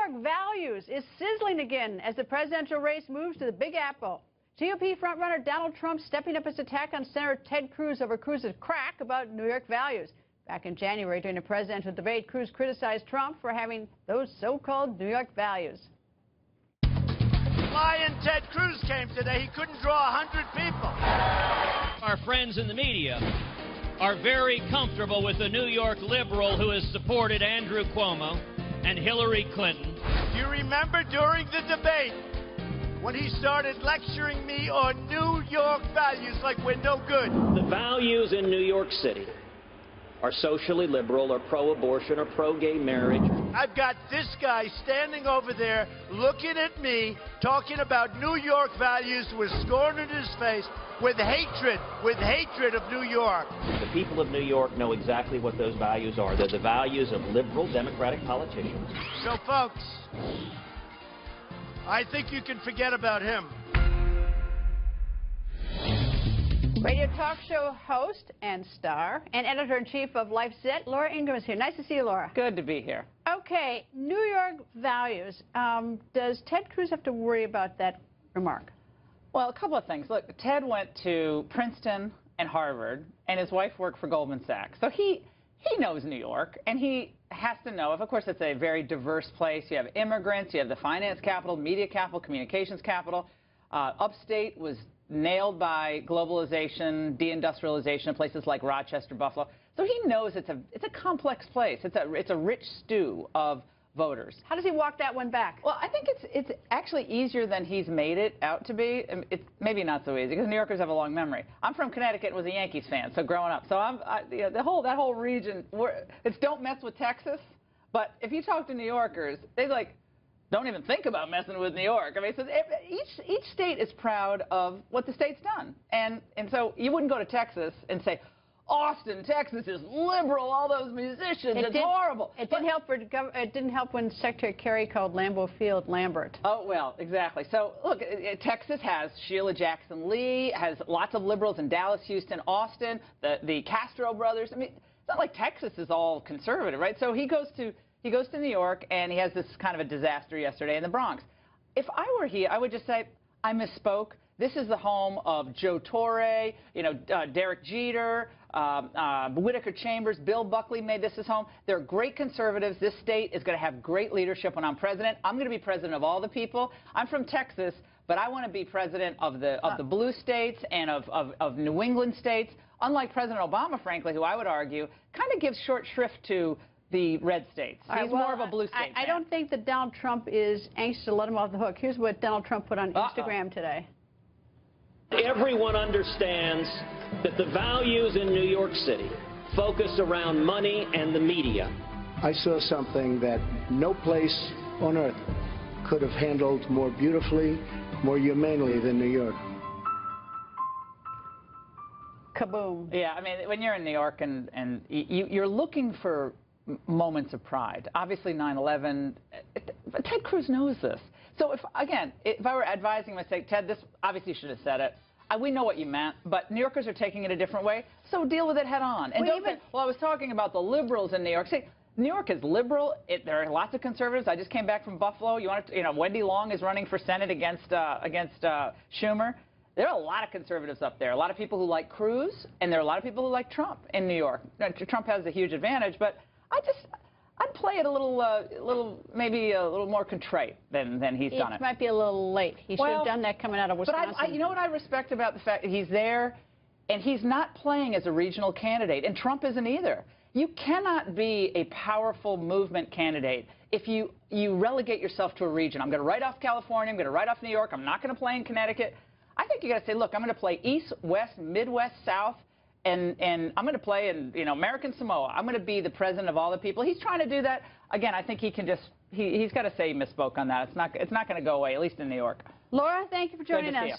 York values is sizzling again as the presidential race moves to the Big Apple. GOP frontrunner Donald Trump stepping up his attack on Senator Ted Cruz over Cruz's crack about New York values. Back in January during the presidential debate, Cruz criticized Trump for having those so-called New York values. Lion Ted Cruz came today. He couldn't draw 100 people. Our friends in the media are very comfortable with the New York liberal who has supported Andrew Cuomo and Hillary Clinton. Do you remember during the debate when he started lecturing me on New York values like we're no good? The values in New York City are socially liberal or pro-abortion or pro-gay marriage. I've got this guy standing over there looking at me, talking about New York values with scorn in his face, with hatred of New York. The people of New York know exactly what those values are. They're the values of liberal Democratic politicians. So, folks, I think you can forget about him. Radio talk show host and star and editor-in-chief of LifeZette, Laura Ingraham is here. Nice to see you, Laura. Good to be here. Okay, New York values. Does Ted Cruz have to worry about that remark? Well, a couple of things. Look, Ted went to Princeton and Harvard, and his wife worked for Goldman Sachs. So he knows New York, and he has to know. Of course, it's a very diverse place. You have immigrants, you have the finance capital, media capital, communications capital. Upstate was nailed by globalization, deindustrialization, places like Rochester, Buffalo. So he knows it's a complex place. It's a rich stew of voters. How does he walk that one back? Well, I think it's actually easier than he's made it out to be. It's maybe not so easy because New Yorkers have a long memory. I'm from Connecticut and was a Yankees fan, so growing up. So that whole region, it's don't mess with Texas. But if you talk to New Yorkers, they don't even think about messing with New York. I mean, so each state is proud of what the state's done. And so you wouldn't go to Texas and say, Austin, Texas is liberal, all those musicians, it's horrible. It didn't help when Secretary Kerry called Lambeau Field Lambert. Oh, well, exactly. So, look, Texas has Sheila Jackson Lee, has lots of liberals in Dallas, Houston, Austin, the Castro brothers. I mean, it's not like Texas is all conservative, right? So he goes to New York, and he has this kind of a disaster yesterday in the Bronx. If I were he, I would just say, I misspoke. This is the home of Joe Torre, Derek Jeter, Whitaker Chambers, Bill Buckley made this his home. They're great conservatives. This state is going to have great leadership when I'm president. I'm going to be president of all the people. I'm from Texas, but I want to be president of the blue states and of New England states. Unlike President Obama, frankly, who I would argue kind of gives short shrift to the red states. He's more of a blue state I don't think that Donald Trump is anxious to let him off the hook. Here's what Donald Trump put on Instagram today. Everyone understands that the values in New York City focus around money and the media. I saw something that no place on earth could have handled more beautifully, more humanely than New York. Kaboom. Yeah, I mean, when you're in New York and you're looking for moments of pride. Obviously 9/11, but Ted Cruz knows this. So if I were advising him, I'd say, Ted, this obviously you should have said it. We know what you meant, but New Yorkers are taking it a different way, so deal with it head on. And well, I was talking about the liberals in New York. See, New York is liberal. There are lots of conservatives. I just came back from Buffalo. Wendy Long is running for Senate against Schumer. There are a lot of conservatives up there. A lot of people who like Cruz, and there are a lot of people who like Trump in New York. Now, Trump has a huge advantage, but I'd play it maybe a little more contrite than he's done it. It might be a little late. He should have done that coming out of Wisconsin. But you know what I respect about the fact that he's there, and he's not playing as a regional candidate, and Trump isn't either. You cannot be a powerful movement candidate if you relegate yourself to a region. I'm going to write off California. I'm going to write off New York. I'm not going to play in Connecticut. I think you got to say, look, I'm going to play East, West, Midwest, South. And I'm going to play in American Samoa. I'm going to be the president of all the people. He's trying to do that. Again, I think he can he's got to say he misspoke on that. It's not going to go away, at least in New York. Laura, thank you for joining us.